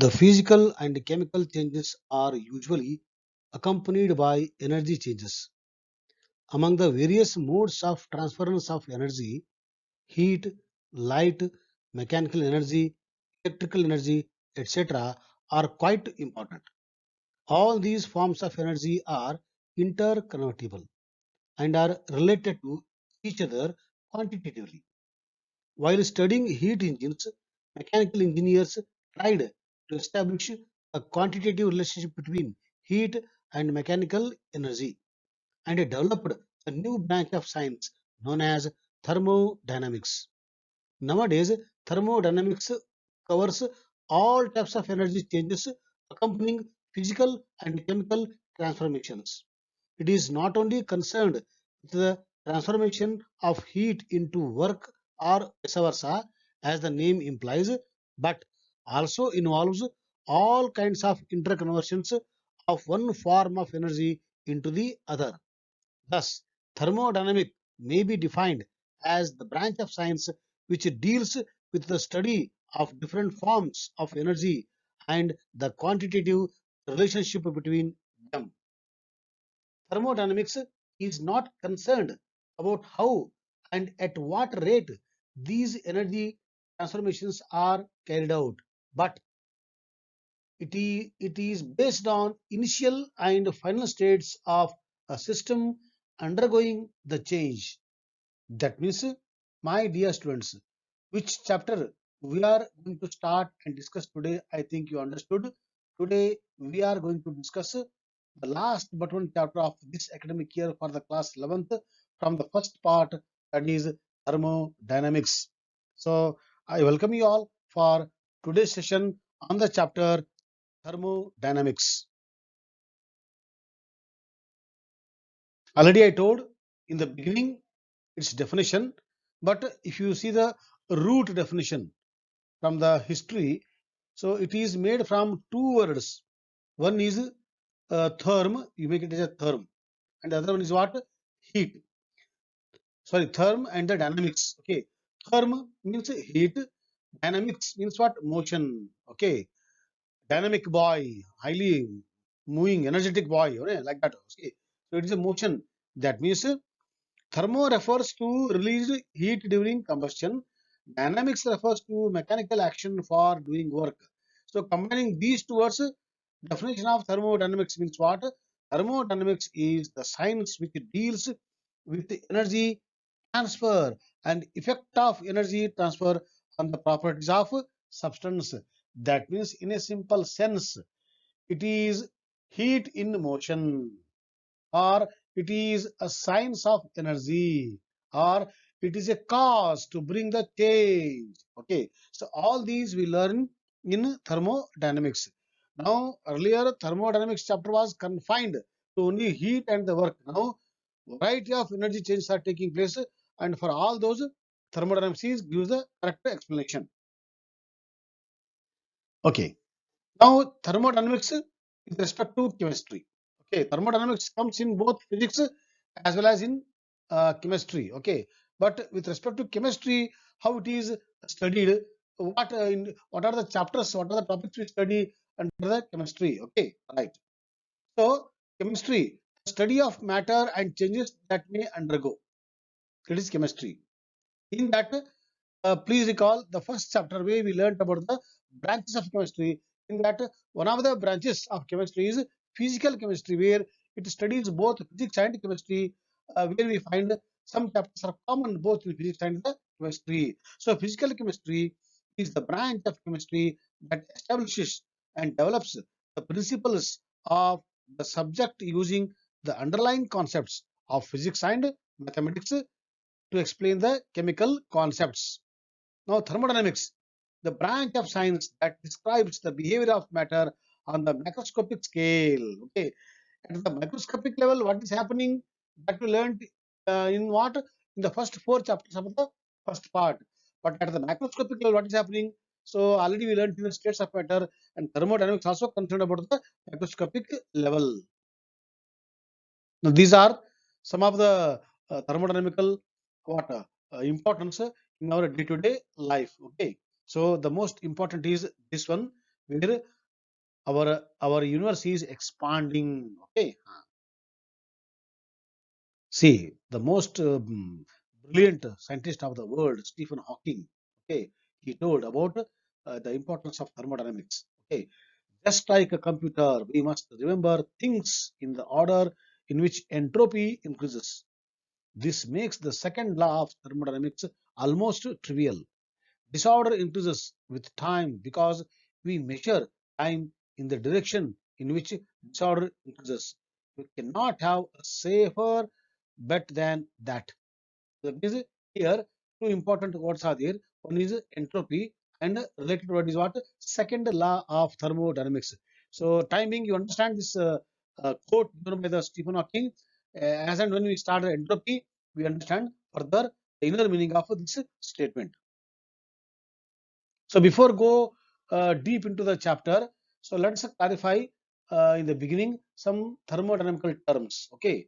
The physical and chemical changes are usually accompanied by energy changes. Among the various modes of transference of energy, heat, light, mechanical energy, electrical energy, etc., are quite important. All these forms of energy are interconvertible and are related to each other quantitatively. While studying heat engines, mechanical engineers tried to establish a quantitative relationship between heat and mechanical energy and developed a new branch of science known as thermodynamics. Nowadays, thermodynamics covers all types of energy changes accompanying physical and chemical transformations. It is not only concerned with the transformation of heat into work or vice versa, as the name implies, but also involves all kinds of interconversions of one form of energy into the other. Thus, thermodynamic may be defined as the branch of science which deals with the study of different forms of energy and the quantitative relationship between them. Thermodynamics is not concerned about how and at what rate these energy transformations are carried out, but it is based on initial and final states of a system undergoing the change. That means, my dear students, which chapter we are going to start and discuss today, I think you understood. Today, we are going to discuss the last but one chapter of this academic year for the class 11th from the first part, that is thermodynamics. So, I welcome you all for today's session on the chapter thermodynamics. Already I told in the beginning its definition, but if you see the root definition from the history, so it is made from two words. One is therm, you make it as a therm, and the other one is what? Heat. Sorry, therm and the dynamics. Okay, therm means heat, dynamics means what? Motion. Okay, dynamic boy, highly moving, energetic boy, okay? Like that. Okay, so it is a motion. That means thermo refers to released heat during combustion. Dynamics refers to mechanical action for doing work. So combining these two words, definition of thermodynamics means what? Thermodynamics is the science which deals with the energy transfer and effect of energy transfer on the properties of substance. That means, in a simple sense, it is heat in motion, or it is a science of energy, or it is a cause to bring the change. Okay, so all these we learn in thermodynamics. Now, earlier thermodynamics chapter was confined to only heat and the work. Now, variety of energy changes are taking place, and for all those, thermodynamics gives the correct explanation. Okay, now thermodynamics with respect to chemistry. Okay, thermodynamics comes in both physics as well as in chemistry. Okay, but with respect to chemistry, how it is studied, what are the chapters, what are the topics we study under the chemistry. Okay, right. So chemistry, study of matter and changes that may undergo. It is chemistry. In that, please recall the first chapter where we learned about the branches of chemistry. In that, one of the branches of chemistry is physical chemistry, where it studies both physics and chemistry, where we find some chapters are common both in physics and the chemistry. So, physical chemistry is the branch of chemistry that establishes and develops the principles of the subject using the underlying concepts of physics and mathematics to explain the chemical concepts. Now, thermodynamics, the branch of science that describes the behavior of matter on the macroscopic scale. Okay, at the microscopic level, what is happening, that we learned in what? In the first four chapters of the first part. But at the macroscopic level, what is happening? So already we learned in the states of matter, and thermodynamics also concerned about the macroscopic level. Now, these are some of the thermodynamical what importance in our day-to-day life. Okay, so the most important is this one. where our universe is expanding. Okay. See, the most brilliant scientist of the world, Stephen Hawking, okay, he told about the importance of thermodynamics. Okay, just like a computer, we must remember things in the order in which entropy increases. This makes the second law of thermodynamics almost trivial. Disorder increases with time because we measure time in the direction in which disorder increases. We cannot have a safer bet than that. That means here two important words are there. One is entropy and related word is what? Second law of thermodynamics. So timing, you understand this quote given by the Stephen Hawking. As and when we start entropy, we understand further the inner meaning of this statement. So before go deep into the chapter, so let's clarify in the beginning some thermodynamical terms. Okay.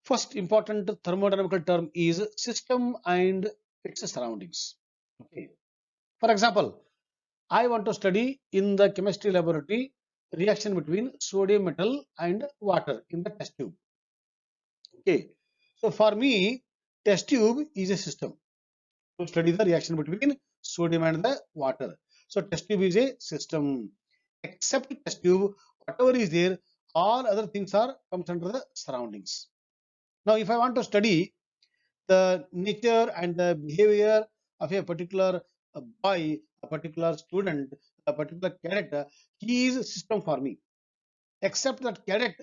First important thermodynamical term is system and its surroundings. Okay. For example, I want to study in the chemistry laboratory reaction between sodium metal and water in the test tube. Okay. So for me, test tube is a system to study the reaction between sodium and the water. So test tube is a system. Except test tube, whatever is there, all other things are comes under the surroundings. Now, if I want to study the nature and the behavior of a particular boy, a particular student, a particular cadet, he is a system for me. Except that cadet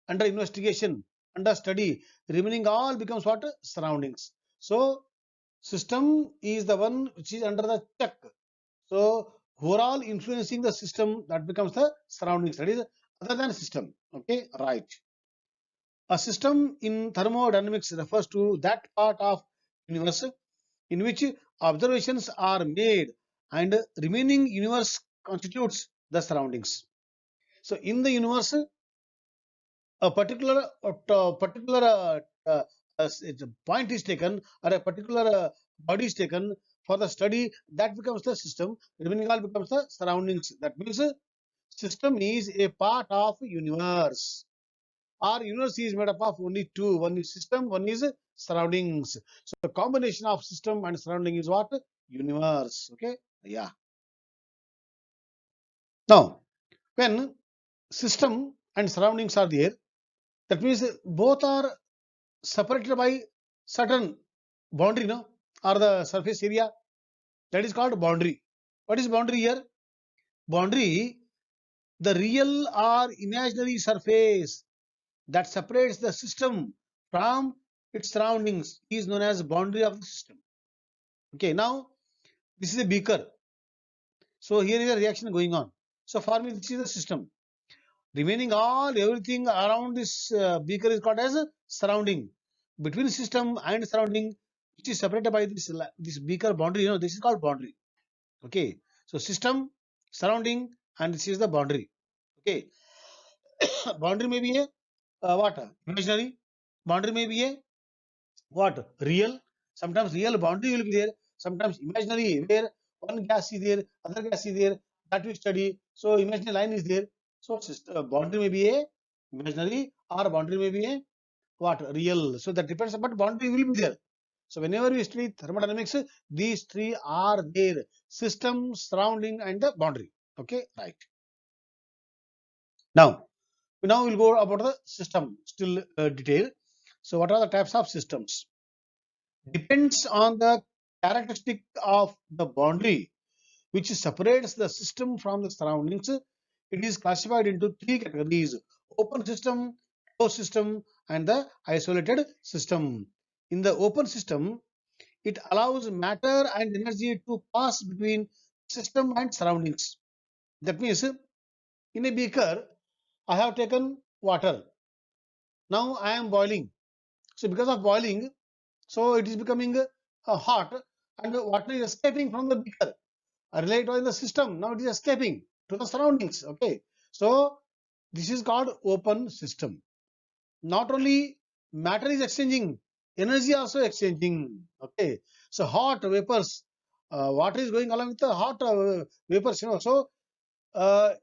under investigation, under study, remaining all becomes what? Surroundings. So system is the one which is under the check. So overall influencing the system, that becomes the surroundings. That is other than system. Okay, right. A system in thermodynamics refers to that part of universe in which observations are made and remaining universe constitutes the surroundings. So in the universe, a particular point is taken or a particular body is taken for the study, that becomes the system. Remaining all becomes the surroundings. That means system is a part of universe. Our universe is made up of only two. One is system, one is surroundings. So the combination of system and surrounding is what? Universe. Okay. Yeah. Now, when system and surroundings are there, that means both are separated by certain boundary, no, or the surface area. That is called boundary. What is boundary here? Boundary, the real or imaginary surface that separates the system from its surroundings is known as boundary of the system. Okay, now this is a beaker. So here is a reaction going on. So for me, this is the system. Remaining all everything around this beaker is called as a surrounding. Between system and surrounding, which is separated by this beaker boundary, this is called boundary. Okay, so system, surrounding, and this is the boundary. Okay, boundary may be a what? Imaginary. Boundary may be a what? Real. Sometimes real boundary will be there. Sometimes imaginary, where one gas is there, other gas is there. That we study. So imaginary line is there. So boundary may be a imaginary or boundary may be a what? Real. So that depends. But boundary will be there. So whenever we study thermodynamics, these three are there: system, surrounding, and the boundary. Okay, right. Now we'll go about the system still detail. So what are the types of systems? Depends on the characteristic of the boundary which separates the system from the surroundings. It is classified into three categories: open system, closed system, and the isolated system. In the open system, it allows matter and energy to pass between system and surroundings. That means in a beaker, I have taken water. Now I am boiling. So because of boiling, so it is becoming hot and the water is escaping from the beaker. Related in the system, now it is escaping to the surroundings. Okay. So this is called open system. Not only matter is exchanging, energy also exchanging. Okay. So hot vapors water is going along with the hot vapors, So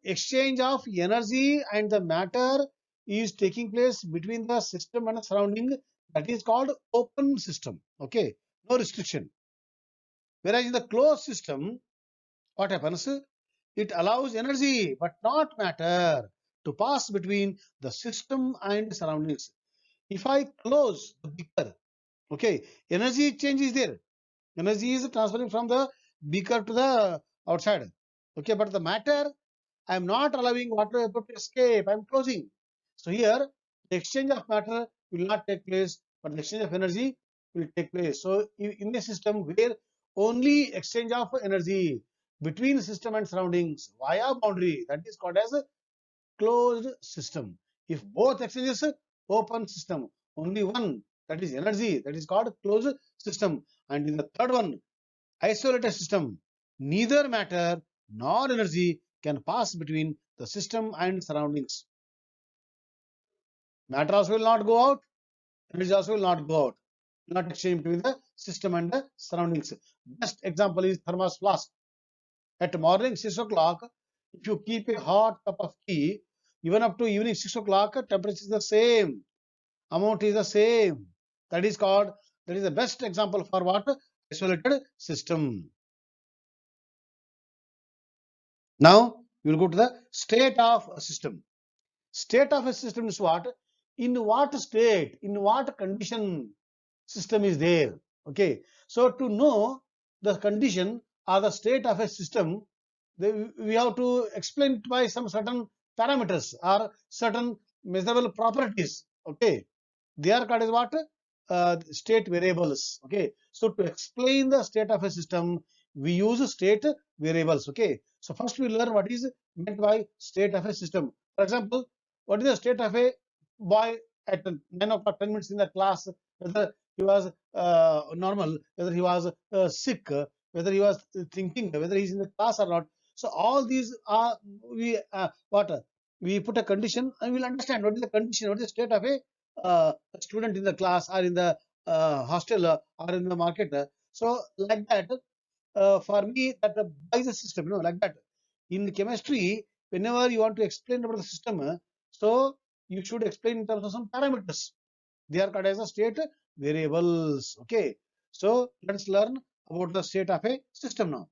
exchange of energy and the matter is taking place between the system and the surrounding. That is called open system. Okay, no restriction. Whereas in the closed system, what happens? It allows energy but not matter to pass between the system and surroundings. If I close the beaker, okay, energy change is there. Energy is transferring from the beaker to the outside. Okay, but the matter, I am not allowing water vapor to escape. I am closing. So here, the exchange of matter will not take place, but the exchange of energy will take place. So in a system where only exchange of energy between system and surroundings via boundary, that is called as a closed system. If both exchanges open system, only one, that is energy, that is called closed system. And in the third one, isolated system, neither matter nor energy can pass between the system and surroundings. Matter also will not go out, energy also will not go out, not exchange between the system and the surroundings. Best example is thermos flask. At morning 6 o'clock, if you keep a hot cup of tea, even up to evening 6 o'clock, temperature is the same, amount is the same. That is called, that is the best example for what? Isolated system. Now, we will go to the state of a system. State of a system is what? In what state, in what condition system is there. Okay. So, to know the condition or the state of a system, we have to explain it by some certain parameters or certain measurable properties. Okay. They are called as what? State variables. Okay. So to explain the state of a system, we use state variables. Okay. So first we learn what is meant by state of a system. For example, what is the state of a boy at 9 o'clock, 10 minutes in the class, whether he was normal, whether he was sick, whether he was thinking, whether he's in the class or not. So all these are we put a condition and we'll understand what is the condition, what is the state of a student in the class or in the hostel or in the market. So like that, for me, that by the system, like that. In chemistry, whenever you want to explain about the system, so you should explain in terms of some parameters. They are called as the state variables. Okay. So let's learn about the state of a system now.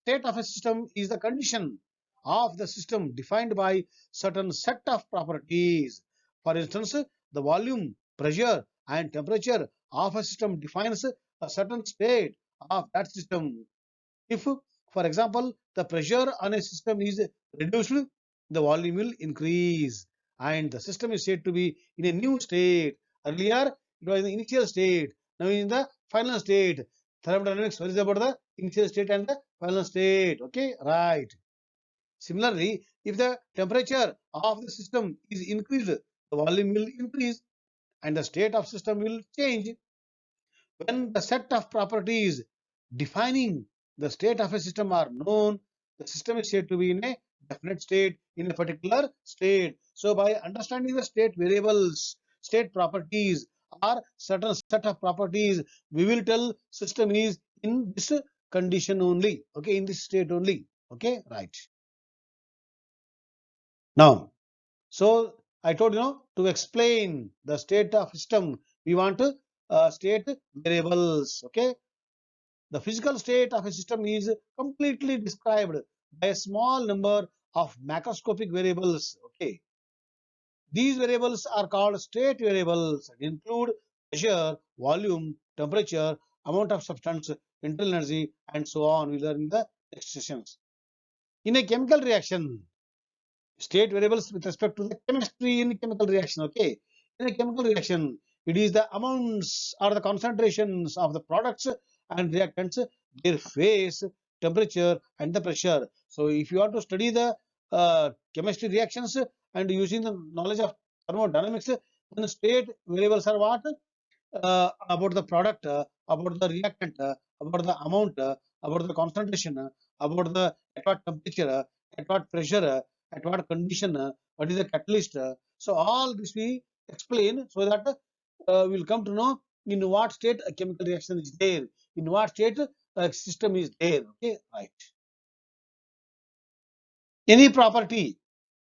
State of a system is the condition of the system defined by certain set of properties. For instance, the volume, pressure, and temperature of a system defines a certain state of that system. If, for example, the pressure on a system is reduced, the volume will increase and the system is said to be in a new state. Earlier, it was in the initial state. Now, in the final state. Thermodynamics, what is about the initial state and the final state? Okay, right. Similarly, if the temperature of the system is increased, the volume will increase and the state of system will change. When the set of properties defining the state of a system are known, the system is said to be in a definite state, in a particular state. So, by understanding the state variables, state properties, or certain set of properties, we will tell system is in this condition only, okay, in this state only, okay, right. Now, so I told to explain the state of system, we want to state variables, okay. The physical state of a system is completely described by a small number of macroscopic variables. Okay, these variables are called state variables and include pressure, volume, temperature, amount of substance, internal energy, and so on. We learn in the next sessions. In a chemical reaction, state variables with respect to the chemistry in chemical reaction. Okay, in a chemical reaction, it is the amounts or the concentrations of the products and reactants, their phase, temperature, and the pressure. So, if you want to study the chemistry reactions and using the knowledge of thermodynamics, then state variables are what? About the product, about the reactant, about the amount, about the concentration, about the at what temperature, at what pressure, at what condition, what is the catalyst. So all this we explain so that we'll come to know in what state a chemical reaction is there, in what state system is there. Okay, right. Any property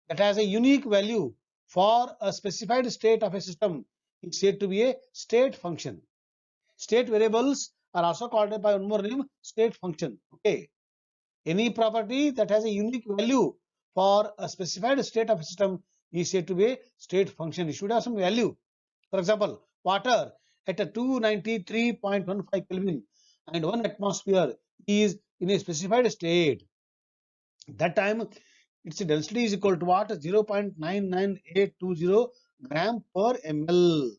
that has a unique value for a specified state of a system is said to be a state function. State variables are also called by one more name, state function. Okay. Any property that has a unique value for a specified state of a system is said to be a state function. It should have some value. For example, water at a 293.15 Kelvin and 1 atmosphere is in a specified state. That time its density is equal to what? 0.99820 gram per ml.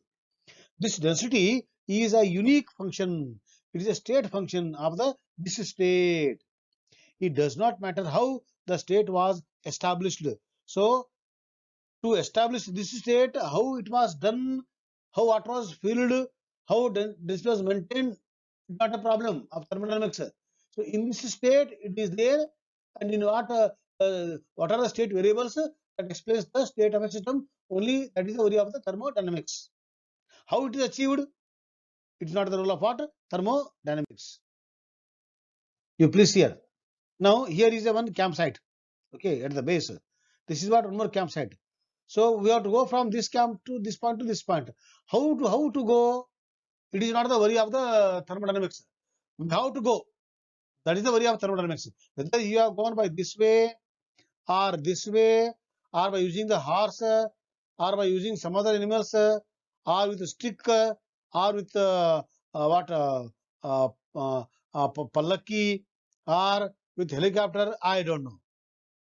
This density is a unique function. It is a state function of the this state. It does not matter how the state was established. So, to establish this state, how it was done, how water was filled, how this was maintained, not a problem of thermodynamics. So, in this state, it is there, and in what are the state variables that explains the state of a system? Only that is the worry of the thermodynamics. How it is achieved? It's not the role of what? Thermodynamics. You please hear. Now, here is a one campsite. Okay, at the base. This is what one more campsite. So we have to go from this camp to this point to this point. How to go? It is not the worry of the thermodynamics. How to go? That is the worry of thermodynamics. Whether you have gone by this way, or by using the horse, or by using some other animals, or with a stick, or with what pallaki, or with helicopter. I don't know.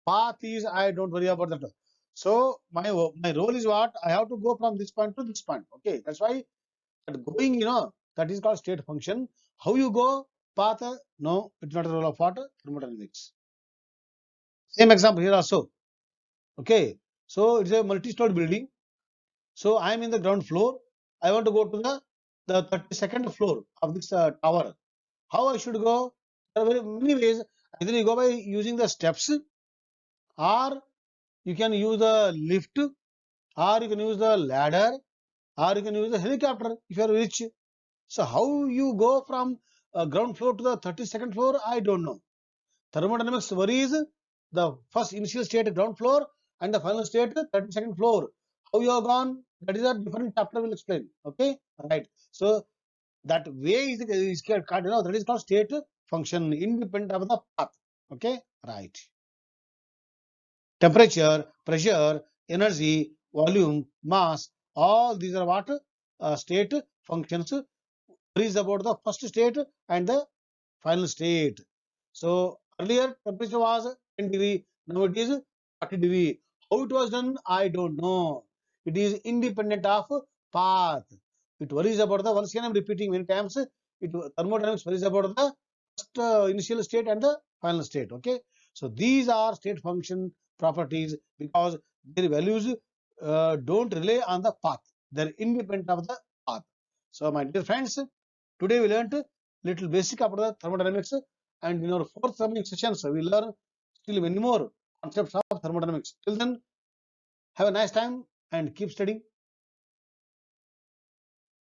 Path is I don't worry about that. So my role is what I have to go from this point to this point. Okay, that's why that going, that is called state function. How you go, path? No, it's not a role of what? Thermodynamics. Same example here also. Okay, so it's a multi-story building. So I am in the ground floor. I want to go to the 32nd floor of this tower. How I should go? There are very many ways. Either you go by using the steps, or you can use the lift, or you can use the ladder, or you can use the helicopter if you are rich. So how you go from ground floor to the 32nd floor, I don't know. Thermodynamics worries the first initial state ground floor and the final state 32nd floor. How you have gone, that is a different chapter will explain. Okay, right. So that way is called, that is called state function independent of the path. Okay, right. Temperature, pressure, energy, volume, mass, all these are what? State functions. Is about the first state and the final state. So earlier temperature was 10 degree, now it is 40 degree. How it was done, I don't know. It is independent of path. It worries about the, once again I am repeating many times, thermodynamics worries about the first initial state and the final state. Okay, so these are state function properties because their values don't rely on the path. They're independent of the path. So my dear friends, today we learnt little basic about the thermodynamics, and in our forthcoming sessions we learn still many more concepts of thermodynamics. Till then, have a nice time and keep studying.